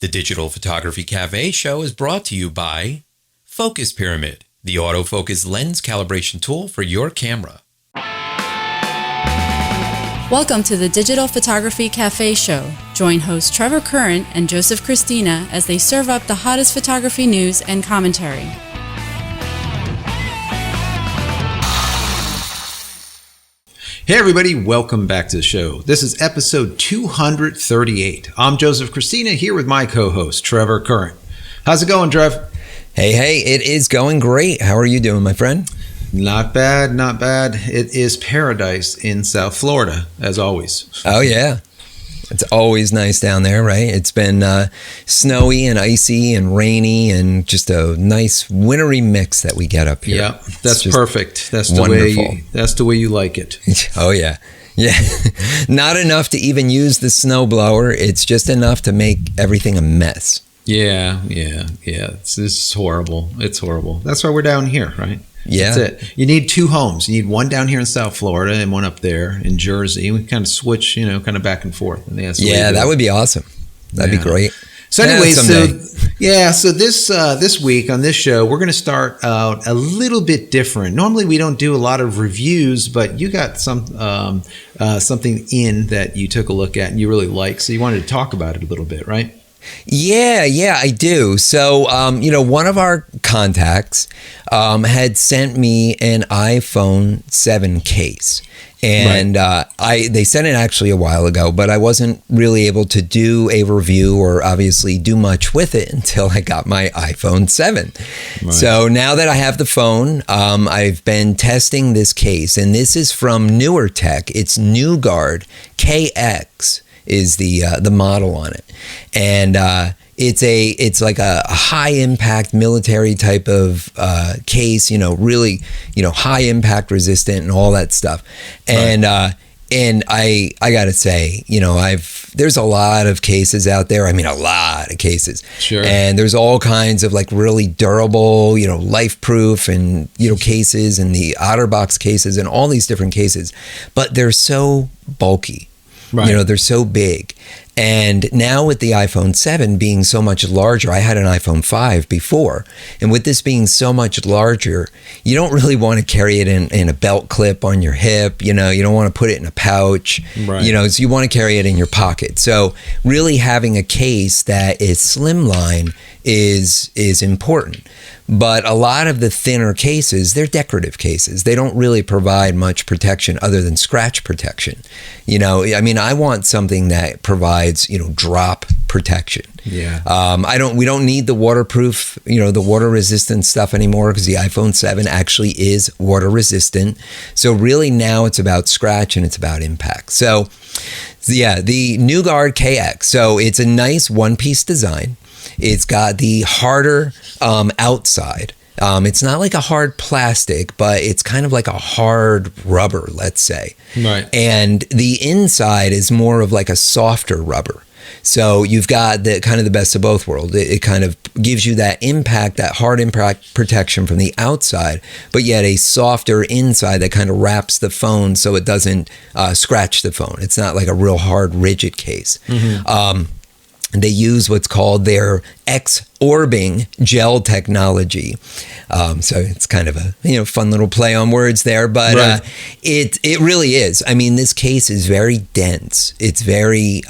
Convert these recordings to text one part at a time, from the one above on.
The Digital Photography Cafe show is brought to you by Focus Pyramid, the autofocus lens calibration tool for your camera. Welcome to the Digital Photography Cafe show. Join hosts Trevor Current and Joseph Cristina as they serve up the hottest photography news and commentary. Hey everybody, welcome back to the show. This is episode 238. I'm Joseph Cristina here with my co-host Trevor Current. How's it going, Trev? Hey, it is going great. How are you doing, my friend? Not bad, not bad. It is paradise in South Florida, as always. Oh yeah, it's always nice down there, right? It's been snowy and icy and rainy and just a nice wintry mix that we get up here. Yeah, that's perfect. That's the wonderful. That's the way you like it. Oh yeah. Yeah, not enough to even use the snowblower. It's just enough to make everything a mess. Yeah. This is horrible. It's horrible. That's why we're down here, right? Yeah. That's it. You need two homes. You need one down here in South Florida and one up there in Jersey. We kind of switch, kind of back and forth. And yeah, that would be awesome. That'd be great. So anyway, so this week on this show, we're going to start out a little bit different. Normally, we don't do a lot of reviews, but you got something in that you took a look at and you really like, so you wanted to talk about it a little bit, right? Yeah, I do. So, one of our contacts had sent me an iPhone 7 case. And they sent it actually a while ago, but I wasn't really able to do a review or obviously do much with it until I got my iPhone 7. Right. So now that I have the phone, I've been testing this case, and this is from newer tech. It's NuGuard KX is the model on it, and it's like a high impact military type of case, really, high impact resistant and all that stuff. And and I gotta say, there's a lot of cases out there. I mean, a lot of cases. Sure. And there's all kinds of like really durable, life proof and cases and the OtterBox cases and all these different cases, but they're so bulky. Right. They're so big. And now with the iPhone 7 being so much larger, I had an iPhone 5 before. And with this being so much larger, you don't really want to carry it in a belt clip on your hip. You don't want to put it in a pouch. Right. So you want to carry it in your pocket. So really having a case that is slimline is important. But a lot of the thinner cases, they're decorative cases. They don't really provide much protection other than scratch protection. I want something that provides, drop protection. Yeah. We don't need the waterproof, the water resistant stuff anymore because the iPhone 7 actually is water resistant. So really now it's about scratch and it's about impact. So yeah, the NuGuard KX. So it's a nice one-piece design. It's got the harder outside. It's not like a hard plastic, but it's kind of like a hard rubber, let's say. Right. And the inside is more of like a softer rubber. So you've got the kind of the best of both worlds. It kind of gives you that impact, that hard impact protection from the outside, but yet a softer inside that kind of wraps the phone so it doesn't scratch the phone. It's not like a real hard, rigid case. Mm-hmm. They use what's called their X-orbing gel technology. So it's kind of a fun little play on words there, but right. It really is. I mean, this case is very dense. It's very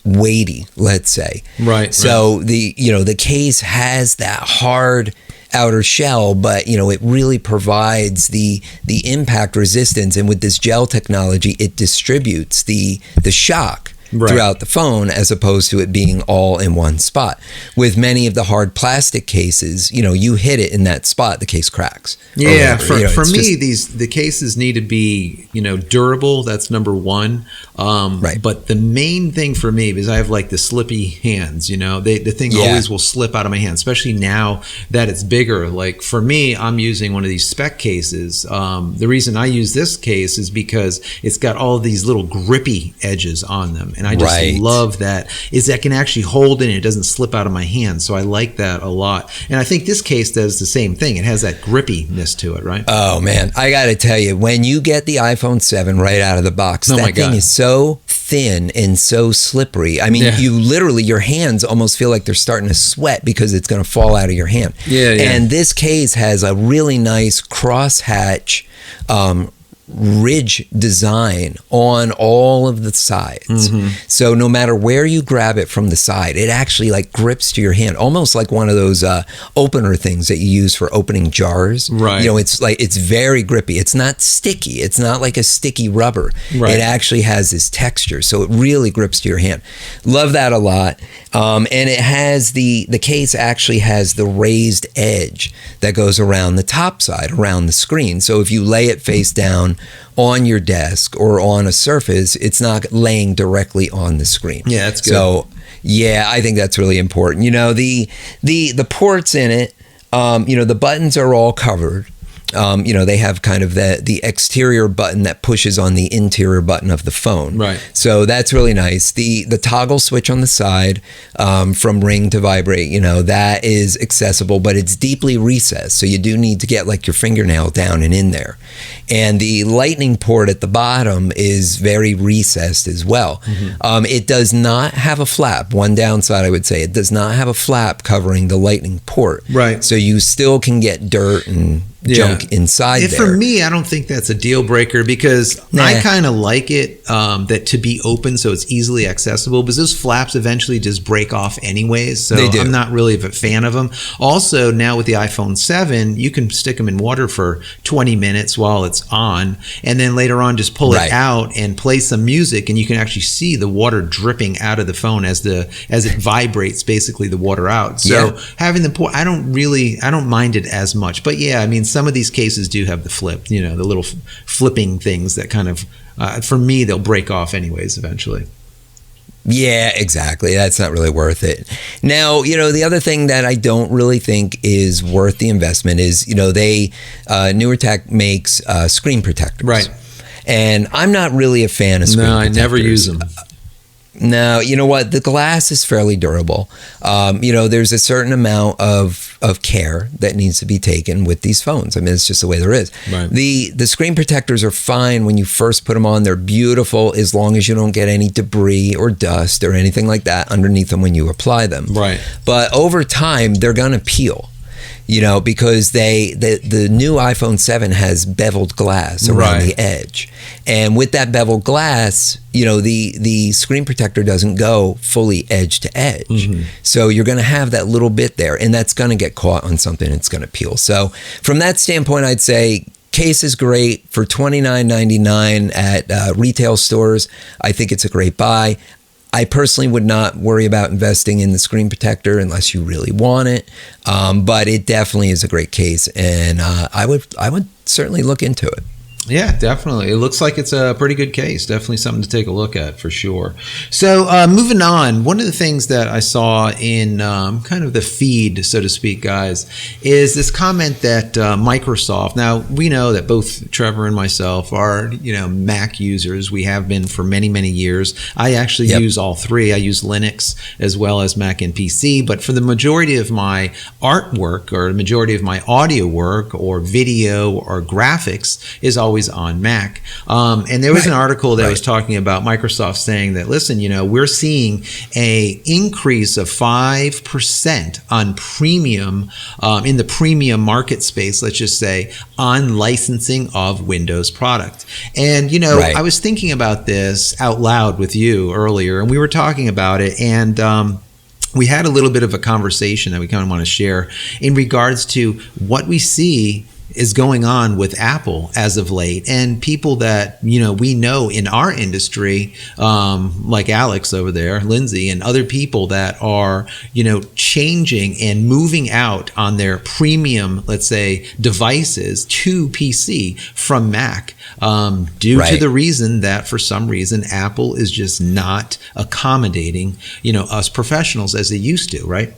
weighty, let's say. Right. So the case has that hard outer shell, but it really provides the impact resistance, and with this gel technology, it distributes the shock throughout the phone as opposed to it being all in one spot. With many of the hard plastic cases, you hit it in that spot, the case cracks. Yeah, for me, the cases need to be, durable. That's number one. Right. But the main thing for me, because I have like the slippy hands, the thing always will slip out of my hand, especially now that it's bigger. Like for me, I'm using one of these spec cases. The reason I use this case is because it's got all these little grippy edges on them. And I just love that can actually hold it and it doesn't slip out of my hand. So I like that a lot. And I think this case does the same thing. It has that grippiness to it, right? Oh man, I got to tell you, when you get the iPhone 7 right out of the box, that thing is so thin and so slippery. I mean, you literally, your hands almost feel like they're starting to sweat because it's going to fall out of your hand. And this case has a really nice crosshatch ridge design on all of the sides. So no matter where you grab it from the side, it actually like grips to your hand, almost like one of those opener things that you use for opening jars. You know, it's like, it's very grippy. It's not sticky. It's not like a sticky rubber. It actually has this texture. So it really grips to your hand. Love that a lot. And it has the case actually has the raised edge that goes around the top side, around the screen. So if you lay it face down on your desk or on a surface, it's not laying directly on the screen. Yeah, that's good. So yeah, I think that's really important. You know, the ports in it, you know, the buttons are all covered. You know, they have kind of the exterior button that pushes on the interior button of the phone. So that's really nice. The toggle switch on the side, from ring to vibrate, you know, that is accessible, but it's deeply recessed. So you do need to get like your fingernail down and in there. And the lightning port at the bottom is very recessed as well. It does not have a flap. One downside, I would say, it does not have a flap covering the lightning port. So you still can get dirt and junk inside there. For me, I don't think that's a deal breaker because I kind of like it that to be open so it's easily accessible, because those flaps eventually just break off anyways. So I'm not really a fan of them. Also, now with the iPhone 7, you can stick them in water for 20 minutes while it's on, and then later on just pull it out and play some music, and you can actually see the water dripping out of the phone as it vibrates basically the water out. So having the port, I don't mind it as much. But yeah, I mean, some of these cases do have the flip, you know, the little flipping things that kind of, for me, they'll break off anyways eventually. Yeah, exactly. That's not really worth it. Now, you know, the other thing that I don't really think is worth the investment is, you know, NuGuard makes screen protectors. And I'm not really a fan of screen protectors. No, I never use them. No, you know what? The glass is fairly durable. You know, there's a certain amount of care that needs to be taken with these phones. I mean, it's just the way there is. The screen protectors are fine when you first put them on. They're beautiful as long as you don't get any debris or dust or anything like that underneath them when you apply them. But over time, they're going to peel. You know, because the new iPhone 7 has beveled glass around the edge. And with that beveled glass, you know, the screen protector doesn't go fully edge to edge. So you're going to have that little bit there, and that's going to get caught on something. It's going to peel. So from that standpoint, I'd say case is great for $29.99 at retail stores. I think it's a great buy. I personally would not worry about investing in the screen protector unless you really want it, but it definitely is a great case, and I would certainly look into it. Yeah, definitely. It looks like it's a pretty good case. Definitely something to take a look at for sure. So moving on, one of the things that I saw in kind of the feed, so to speak, guys, is this comment that Microsoft, now we know that both Trevor and myself are, you know, Mac users. We have been for many, many years. I actually use all three. I use Linux as well as Mac and PC, but for the majority of my artwork or the majority of my audio work or video or graphics is always on Mac. And there was an article that was talking about Microsoft saying that, listen, you know, we're seeing a increase of 5% on premium, in the premium market space, let's just say, on licensing of Windows product. And, you know, I was thinking about this out loud with you earlier, and we were talking about it, and we had a little bit of a conversation that we kind of want to share in regards to what we see is going on with Apple as of late, and people that, you know, we know in our industry, like Alex over there, Lindsay, and other people that are, you know, changing and moving out on their premium, let's say, devices to PC from Mac, due to the reason that for some reason Apple is just not accommodating, you know, us professionals as they used to, right?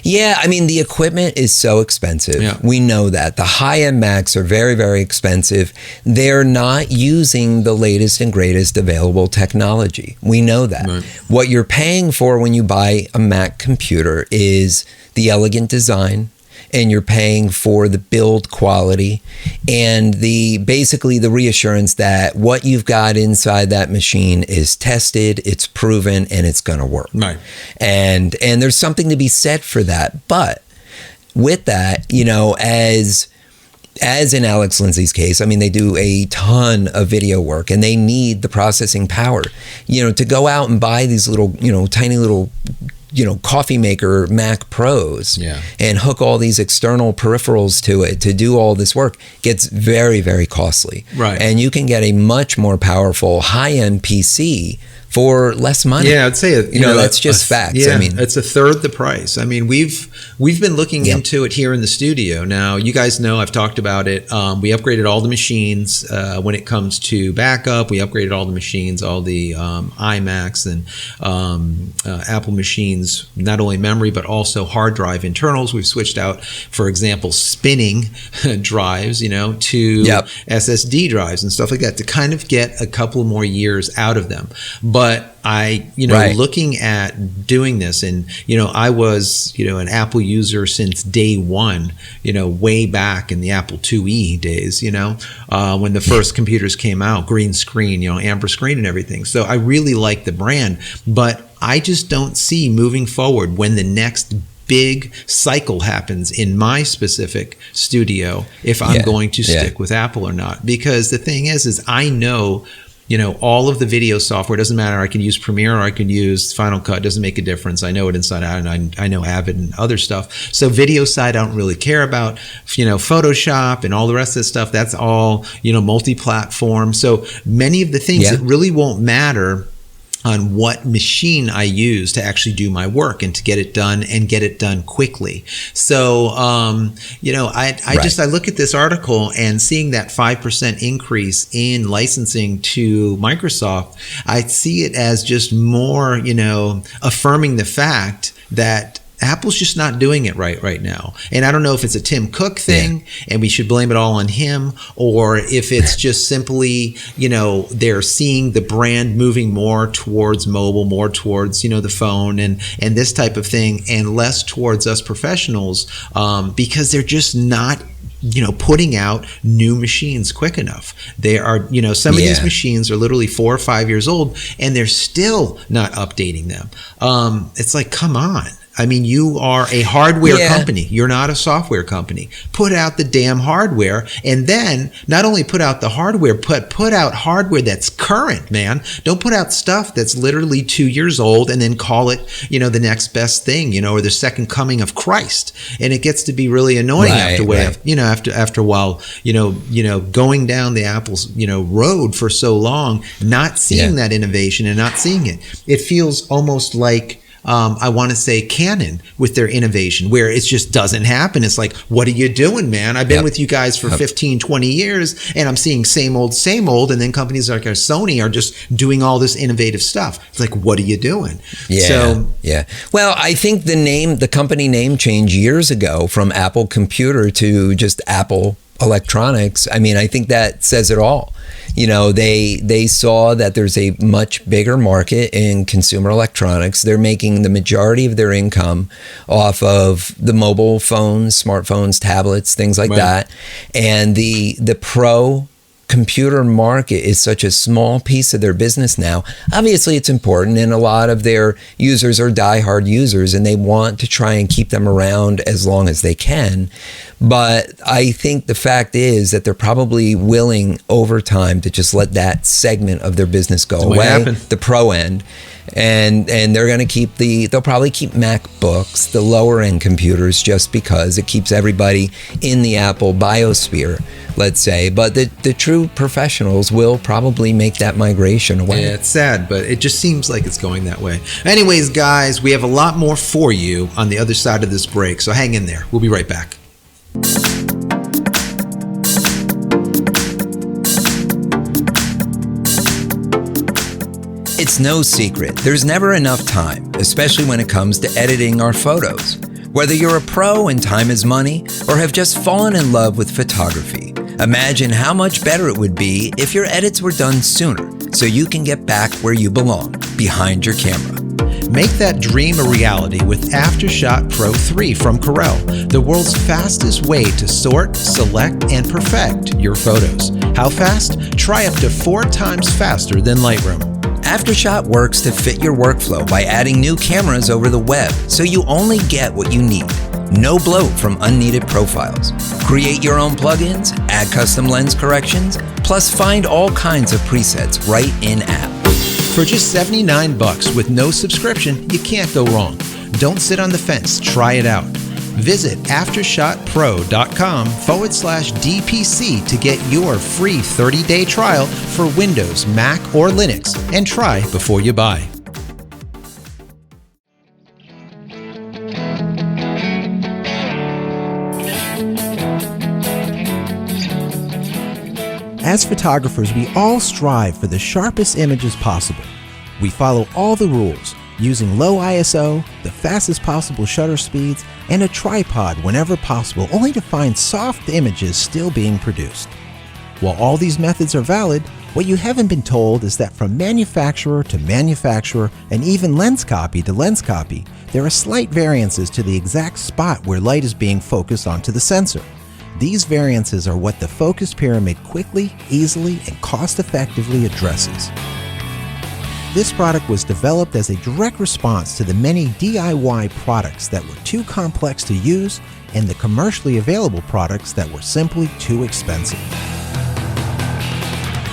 Yeah, I mean, the equipment is so expensive. Yeah. We know that. The high-end Macs are very, very expensive. They're not using the latest and greatest available technology. We know that. Right. What you're paying for when you buy a Mac computer is the elegant design and you're paying for the build quality and basically the reassurance that what you've got inside that machine is tested, it's proven, and it's going to work. Right. And there's something to be said for that. But with that, as in Alex Lindsay's case, I mean, they do a ton of video work and they need the processing power, to go out and buy these little, tiny little, coffee maker Mac Pros and hook all these external peripherals to it to do all this work gets very, very costly. Right. And you can get a much more powerful high-end PC for less money. Yeah, I'd say that's just facts. Yeah, I mean, it's a third the price. I mean, we've been looking into it here in the studio. Now, you guys know I've talked about it. We upgraded all the machines when it comes to backup. We upgraded all the machines, all the iMacs and Apple machines, not only memory but also hard drive internals. We've switched out, for example, spinning drives, to SSD drives and stuff like that to kind of get a couple more years out of them. But looking at doing this, and I was an Apple user since day one, way back in the Apple IIe days, when the first computers came out, green screen, amber screen and everything. So I really like the brand, but I just don't see moving forward when the next big cycle happens in my specific studio if I'm going to stick with Apple or not. Because the thing is I know all of the video software, doesn't matter. I can use Premiere or I can use Final Cut. Doesn't make a difference. I know it inside out, and I know Avid and other stuff. So video side, I don't really care about, Photoshop and all the rest of this stuff. That's all, multi-platform. So many of the things that really won't matter on what machine I use to actually do my work and to get it done and get it done quickly. So, I look at this article and seeing that 5% increase in licensing to Microsoft, I see it as just more, affirming the fact that Apple's just not doing it right now. And I don't know if it's a Tim Cook thing and we should blame it all on him, or if it's just simply, they're seeing the brand moving more towards mobile, more towards, the phone and this type of thing, and less towards us professionals, because they're just not putting out new machines quick enough. They are, some of these machines are literally 4 or 5 years old and they're still not updating them. It's like, come on. I mean, you are a hardware company. You're not a software company. Put out the damn hardware, and then not only put out the hardware, but put out hardware that's current, man. Don't put out stuff that's literally 2 years old and then call it, the next best thing, or the second coming of Christ. And it gets to be really annoying after a while, going down the Apple's, road for so long, not seeing that innovation and not seeing it. It feels almost like, I want to say Canon with their innovation, where it just doesn't happen. It's like, what are you doing, man? I've been with you guys for 15, 20 years and I'm seeing same old. And then companies like our Sony are just doing all this innovative stuff. It's like, what are you doing? Well, I think the company name change years ago from Apple Computer to just Apple Electronics. I mean, I think that says it all. They saw that there's a much bigger market in consumer electronics. They're making the majority of their income off of the mobile phones, smartphones, tablets, things like that. And the pro computer market is such a small piece of their business now. Obviously, it's important, and a lot of their users are diehard users, and they want to try and keep them around as long as they can. But I think the fact is that they're probably willing over time to just let that segment of their business go away, the pro end. And they're going to they'll probably keep MacBooks, the lower end computers, just because it keeps everybody in the Apple biosphere, let's say. But the true professionals will probably make that migration away. Yeah, it's sad, but it just seems like it's going that way. Anyways, guys, we have a lot more for you on the other side of this break, so hang in there. We'll be right back. It's no secret, there's never enough time, especially when it comes to editing our photos. Whether you're a pro and time is money, or have just fallen in love with photography, imagine how much better it would be if your edits were done sooner, so you can get back where you belong, behind your camera. Make that dream a reality with Aftershot Pro 3 from Corel, the world's fastest way to sort, select, and perfect your photos. How fast? Try up to 4 times faster than Lightroom. Aftershot works to fit your workflow by adding new cameras over the web, so you only get what you need. No bloat from unneeded profiles. Create your own plugins, add custom lens corrections, plus find all kinds of presets right in-app. For just $79 with no subscription, you can't go wrong. Don't sit on the fence, try it out. Visit aftershotpro.com/DPC to get your free 30-day trial for Windows, Mac, or Linux, and try before you buy. As photographers, we all strive for the sharpest images possible. We follow all the rules, using low ISO, the fastest possible shutter speeds, and a tripod whenever possible, only to find soft images still being produced. While all these methods are valid, what you haven't been told is that from manufacturer to manufacturer, and even lens copy to lens copy, there are slight variances to the exact spot where light is being focused onto the sensor. These variances are what the focus pyramid quickly, easily, and cost-effectively addresses. This product was developed as a direct response to the many DIY products that were too complex to use and the commercially available products that were simply too expensive.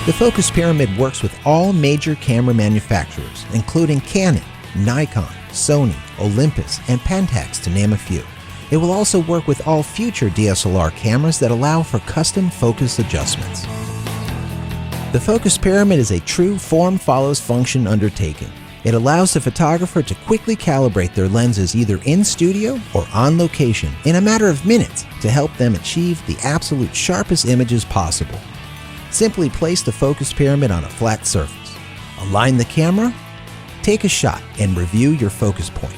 The focus pyramid works with all major camera manufacturers, including Canon, Nikon, Sony, Olympus, and Pentax, to name a few. It will also work with all future DSLR cameras that allow for custom focus adjustments. The focus pyramid is a true form-follows-function undertaking. It allows the photographer to quickly calibrate their lenses either in studio or on location in a matter of minutes to help them achieve the absolute sharpest images possible. Simply place the focus pyramid on a flat surface. Align the camera, take a shot, and review your focus point.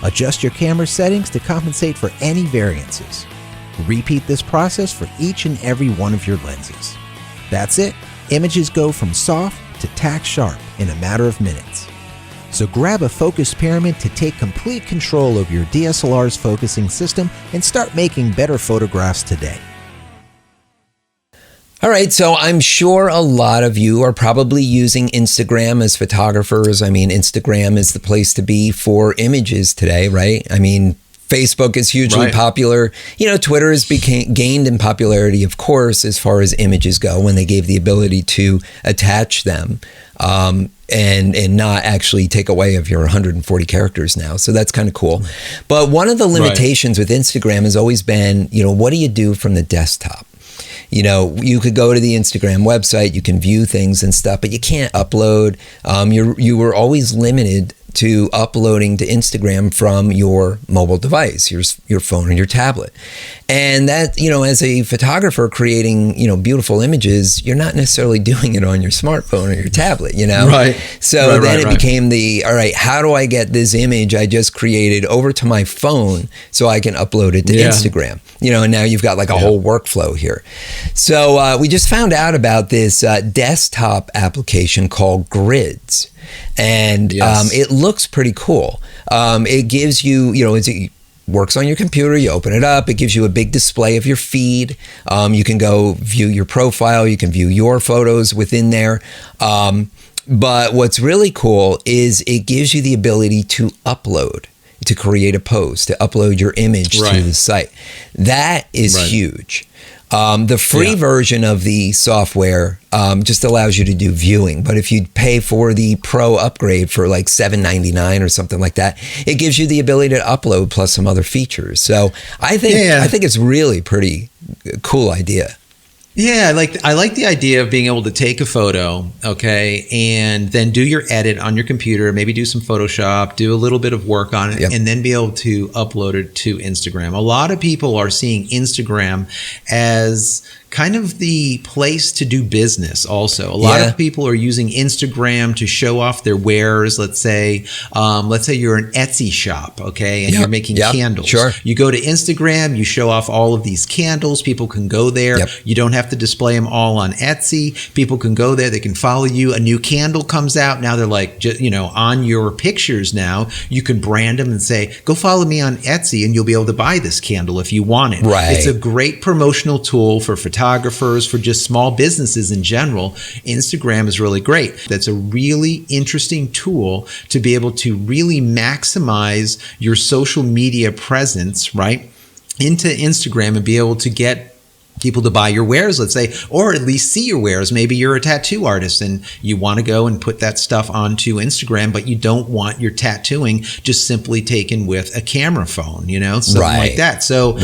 Adjust your camera settings to compensate for any variances. Repeat this process for each and every one of your lenses. That's it. Images go from soft to tack sharp in a matter of minutes. So grab a focus pyramid to take complete control of your DSLR's focusing system and start making better photographs today. All right, so I'm sure a lot of you are probably using Instagram as photographers. I mean, Instagram is the place to be for images today, right? I mean, Facebook is hugely popular. You know, Twitter has gained in popularity, of course, as far as images go, when they gave the ability to attach them and not actually take away of your 140 characters now. So that's kind of cool. But one of the limitations with Instagram has always been, you know, what do you do from the desktop? You know, you could go to the Instagram website, you can view things and stuff, but you can't upload. You were always limited to uploading to Instagram from your mobile device, your phone or your tablet. And that, you know, as a photographer creating, you know, beautiful images, you're not necessarily doing it on your smartphone or your tablet, you know? So then it became all right, how do I get this image I just created over to my phone so I can upload it to Instagram? You know, and now you've got like a whole workflow here. So we just found out about this desktop application called Grids. And it looks pretty cool. It gives you, you know, it works on your computer. You open it up. It gives you a big display of your feed. You can go view your profile. You can view your photos within there. But what's really cool is it gives you the ability to upload, to create a post, to upload your image to the site. That is huge. The free version of the software just allows you to do viewing. But if you pay for the pro upgrade for like $7.99 or something like that, it gives you the ability to upload plus some other features. So I think it's really pretty cool idea. Yeah, I like the idea of being able to take a photo, okay, and then do your edit on your computer, maybe do some Photoshop, do a little bit of work on it, and then be able to upload it to Instagram. A lot of people are seeing Instagram as kind of the place to do business also. A lot of people are using Instagram to show off their wares. Let's say you're an Etsy shop, okay, and you're making candles. Sure. You go to Instagram, you show off all of these candles. People can go there. Yep. You don't have to display them all on Etsy. People can go there. They can follow you. A new candle comes out. Now they're like, on your pictures now, you can brand them and say, go follow me on Etsy and you'll be able to buy this candle if you want it. Right. It's a great promotional tool for photographers, for just small businesses in general. Instagram is really great. That's a really interesting tool to be able to really maximize your social media presence, right, into Instagram and be able to get people to buy your wares, let's say, or at least see your wares. Maybe you're a tattoo artist and you want to go and put that stuff onto Instagram, but you don't want your tattooing just simply taken with a camera phone, something like that. So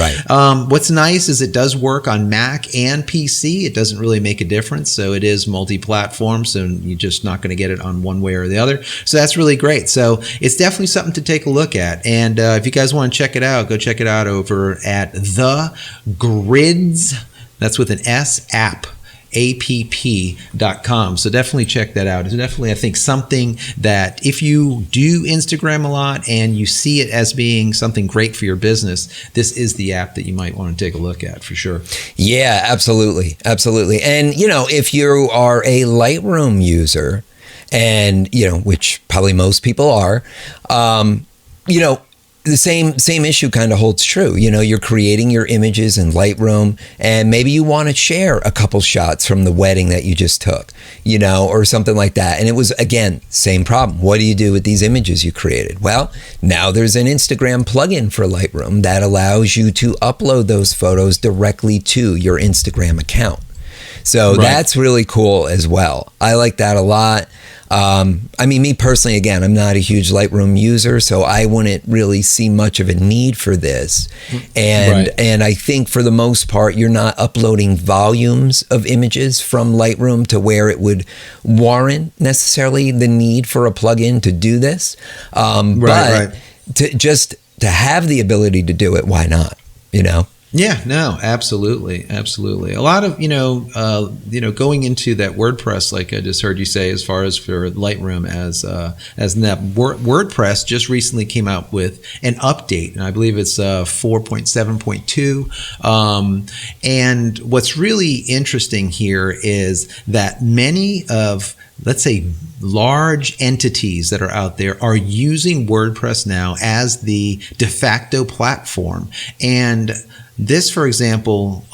what's nice is it does work on Mac and PC. It doesn't really make a difference. So it is multi-platform. So you're just not going to get it on one way or the other. So that's really great. So it's definitely something to take a look at. And if you guys want to check it out, go check it out over at The Grids. That's with an S, app.com. So definitely check that out. It's definitely, I think, something that if you do Instagram a lot and you see it as being something great for your business, this is the app that you might want to take a look at for sure. Yeah, absolutely. Absolutely. And, if you are a Lightroom user, and, which probably most people are, the same issue kind of holds true. You're creating your images in Lightroom and maybe you want to share a couple shots from the wedding that you just took, or something like that. And it was, again, same problem. What do you do with these images you created? Well, now there's an Instagram plugin for Lightroom that allows you to upload those photos directly to your Instagram account. So that's really cool as well. I like that a lot. Me personally, again, I'm not a huge Lightroom user, so I wouldn't really see much of a need for this. And I think for the most part, you're not uploading volumes of images from Lightroom to where it would warrant necessarily the need for a plugin to do this. But to have the ability to do it, why not? Yeah, no, absolutely. A lot of, going into that WordPress, like I just heard you say, as far as for Lightroom as that WordPress just recently came out with an update, and I believe it's 4.7.2. And what's really interesting here is that many of, let's say, large entities that are out there are using WordPress now as the de facto platform. And this, for example,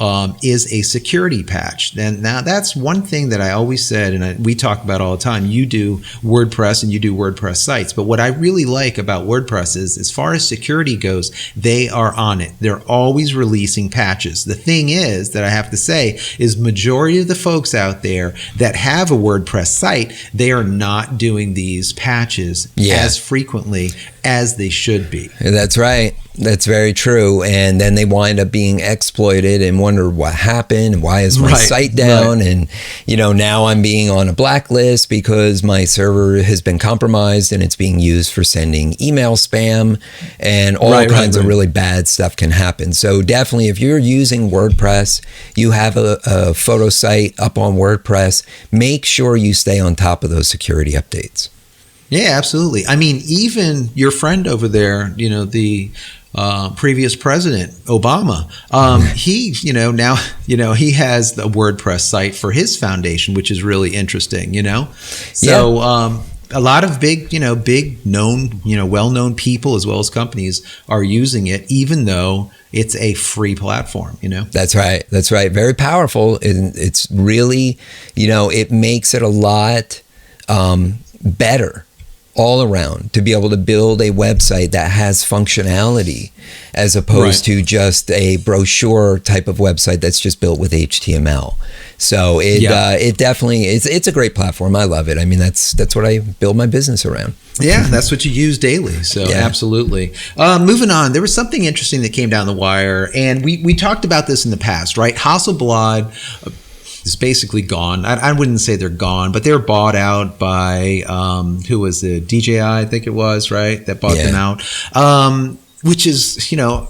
is a security patch. And now that's one thing that I always said, and we talk about all the time. You do WordPress and you do WordPress sites. But what I really like about WordPress is, as far as security goes, they are on it. They're always releasing patches. The thing is that I have to say is majority of the folks out there that have a WordPress site, they are not doing these patches as frequently as they should be. That's right. That's very true. And then they wind up being exploited and wonder what happened and why is my site down? And, now I'm being on a blacklist because my server has been compromised and it's being used for sending email spam, and all kinds of really bad stuff can happen. So definitely, if you're using WordPress, you have a photo site up on WordPress, make sure you stay on top of those security updates. Yeah, absolutely. I mean, even your friend over there, the previous president, Obama, he, now, he has the WordPress site for his foundation, which is really interesting, So a lot of big known, well-known people as well as companies are using it, even though it's a free platform, That's right. That's right. Very powerful. And it's really, it makes it a lot better all around to be able to build a website that has functionality as opposed to just a brochure type of website that's just built with HTML. So it definitely it's a great platform. I love it. I mean, that's what I build my business around. Yeah, that's what you use daily. So absolutely. Moving on, there was something interesting that came down the wire, and we talked about this in the past, right? Hasselblad is basically gone. I wouldn't say they're gone, but they're bought out by who was it? DJI, I think it was, right? That bought them out. which is, you know,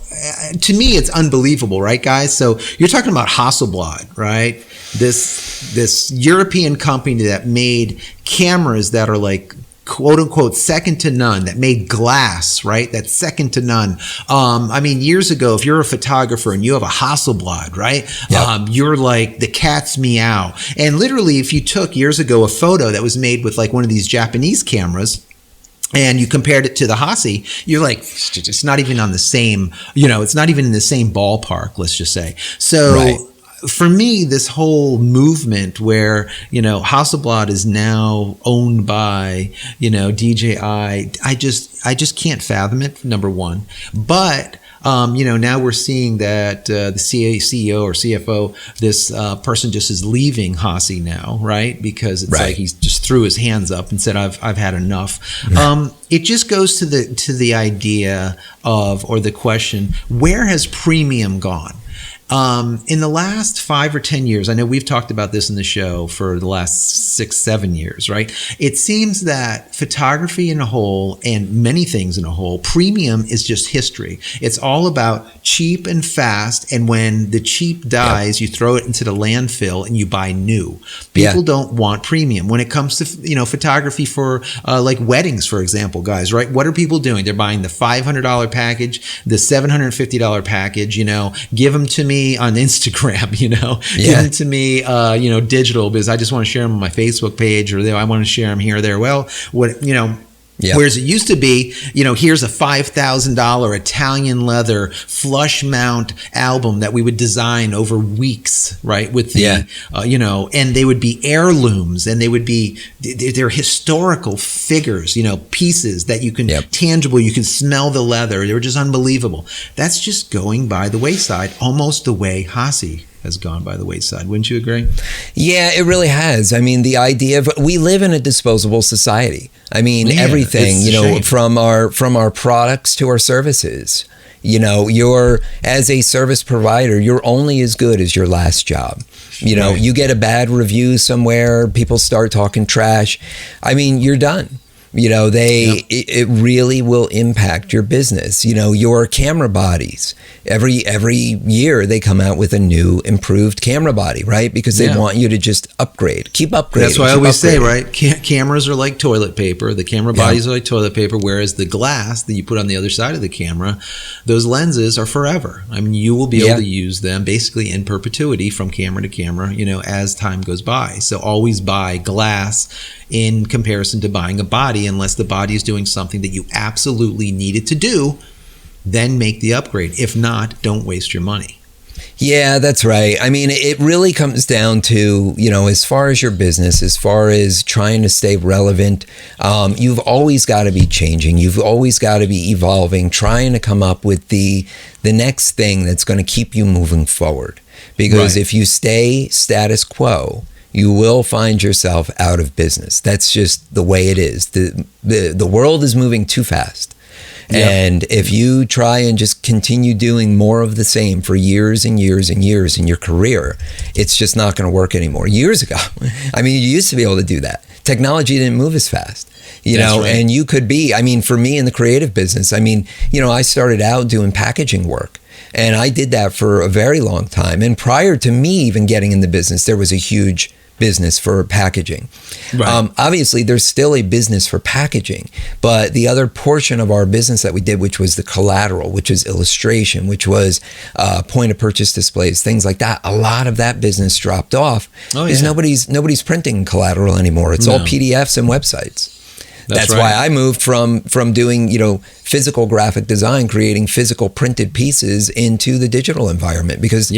to me, it's unbelievable, right, guys? So you're talking about Hasselblad, right? This European company that made cameras that are like, quote unquote, second to none, that made glass, right? That's second to none. I mean, years ago, if you're a photographer and you have a Hasselblad, right? Yep. You're like the cat's meow. And literally, if you took years ago a photo that was made with like one of these Japanese cameras, and you compared it to the Hassi, you're like, it's not even on the same, you know, it's not even in the same ballpark, let's just say. So right. For me, this whole movement where, you know, Hasselblad is now owned by, you know, DJI, I just can't fathom it, number one. But you know, now we're seeing that the CEO or CFO, this person just is leaving Hassi now, right? Because it's right. Like he's just threw his hands up and said, "I've had enough." Yeah. It just goes to the idea of, or the question, where has premium gone? In the last 5 or 10 years, I know we've talked about this in the show for the last 6-7 years, right? It seems that photography in a whole, and many things in a whole, premium is just history. It's all about cheap and fast, and when the cheap dies, you throw it into the landfill and you buy new. People don't want premium. When it comes to, you know, photography for like weddings, for example, guys, right? What are people doing? They're buying the $500 package, the $750 package, you know, give them to me on Instagram, you know, give them to me, you know, digital, because I just want to share them on my Facebook page, or I want to share them here or there. Well, what, you know, whereas it used to be, you know, here's a $5,000 Italian leather flush mount album that we would design over weeks, right? With the, you know, and they would be heirlooms, and they would be, they're historical figures, you know, pieces that you can, tangible, you can smell the leather. They were just unbelievable. That's just going by the wayside, almost the way Hassi has gone by the wayside. Wouldn't you agree? Yeah, it really has. I mean, the idea of, we live in a disposable society. I mean, everything, you know, from our products to our services. You know, you're, as a service provider, you're only as good as your last job. You know, you get a bad review somewhere, people start talking trash. I mean, you're done. You know, it really will impact your business. You know, your camera bodies, every year they come out with a new improved camera body, right? Because they want you to just upgrade, keep upgrading. That's why I always say, right? Cameras are like toilet paper. The camera bodies are like toilet paper, whereas the glass that you put on the other side of the camera, those lenses are forever. I mean, you will be able to use them basically in perpetuity from camera to camera, you know, as time goes by. So always buy glass in comparison to buying a body, unless the body is doing something that you absolutely need it to do, then make the upgrade. If not, don't waste your money. Yeah, that's right. I mean, it really comes down to, you know, as far as your business, as far as trying to stay relevant, you've always got to be changing. You've always got to be evolving, trying to come up with the next thing that's going to keep you moving forward. Because if you stay status quo, you will find yourself out of business. That's just the way it is. The world is moving too fast. And if you try and just continue doing more of the same for years and years and years in your career, it's just not going to work anymore. Years ago, I mean, you used to be able to do that. Technology didn't move as fast, you know, and you could be, I mean, for me in the creative business, I mean, you know, I started out doing packaging work. And I did that for a very long time. And prior to me even getting in the business, there was a huge business for packaging. Obviously, there's still a business for packaging, but the other portion of our business that we did, which was the collateral, which is illustration, which was point of purchase displays, things like that, a lot of that business dropped off because nobody's printing collateral anymore. It's all PDFs and websites. That's why I moved from doing, you know, physical graphic design, creating physical printed pieces, into the digital environment, because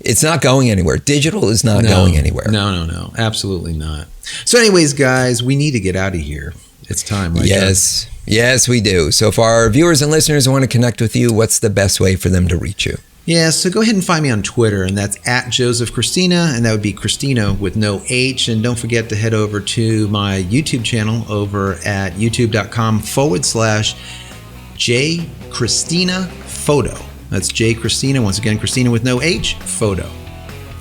it's not going anywhere. Digital is not going anywhere. No, absolutely not. So anyways, guys, we need to get out of here. It's time, right? Yes, we do. So for our viewers and listeners who want to connect with you, what's the best way for them to reach you? Yeah, so go ahead and find me on Twitter, and that's @JosephCristina, and that would be Cristina with no H. And don't forget to head over to my YouTube channel over at youtube.com/JCristinaPhoto. That's J Cristina, once again, Cristina with no H, photo.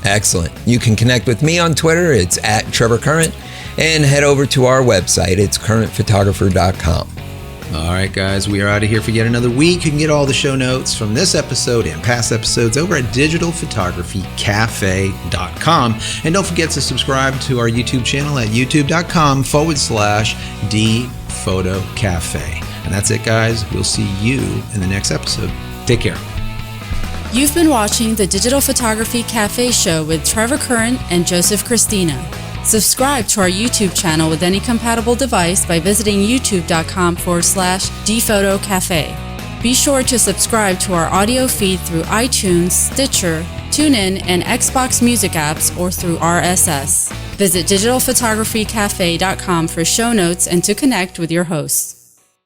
Excellent. You can connect with me on Twitter. It's @TrevorCurrent, and head over to our website. It's currentphotographer.com. All right, guys, we are out of here for yet another week. You can get all the show notes from this episode and past episodes over at digitalphotographycafe.com. And don't forget to subscribe to our YouTube channel at youtube.com/dphotocafe. And that's it, guys. We'll see you in the next episode. Take care. You've been watching the Digital Photography Cafe show with Trevor Curran and Joseph Cristina. Subscribe to our YouTube channel with any compatible device by visiting youtube.com/dphotocafe. Be sure to subscribe to our audio feed through iTunes, Stitcher, TuneIn, and Xbox Music apps or through RSS. Visit digitalphotographycafe.com for show notes and to connect with your hosts.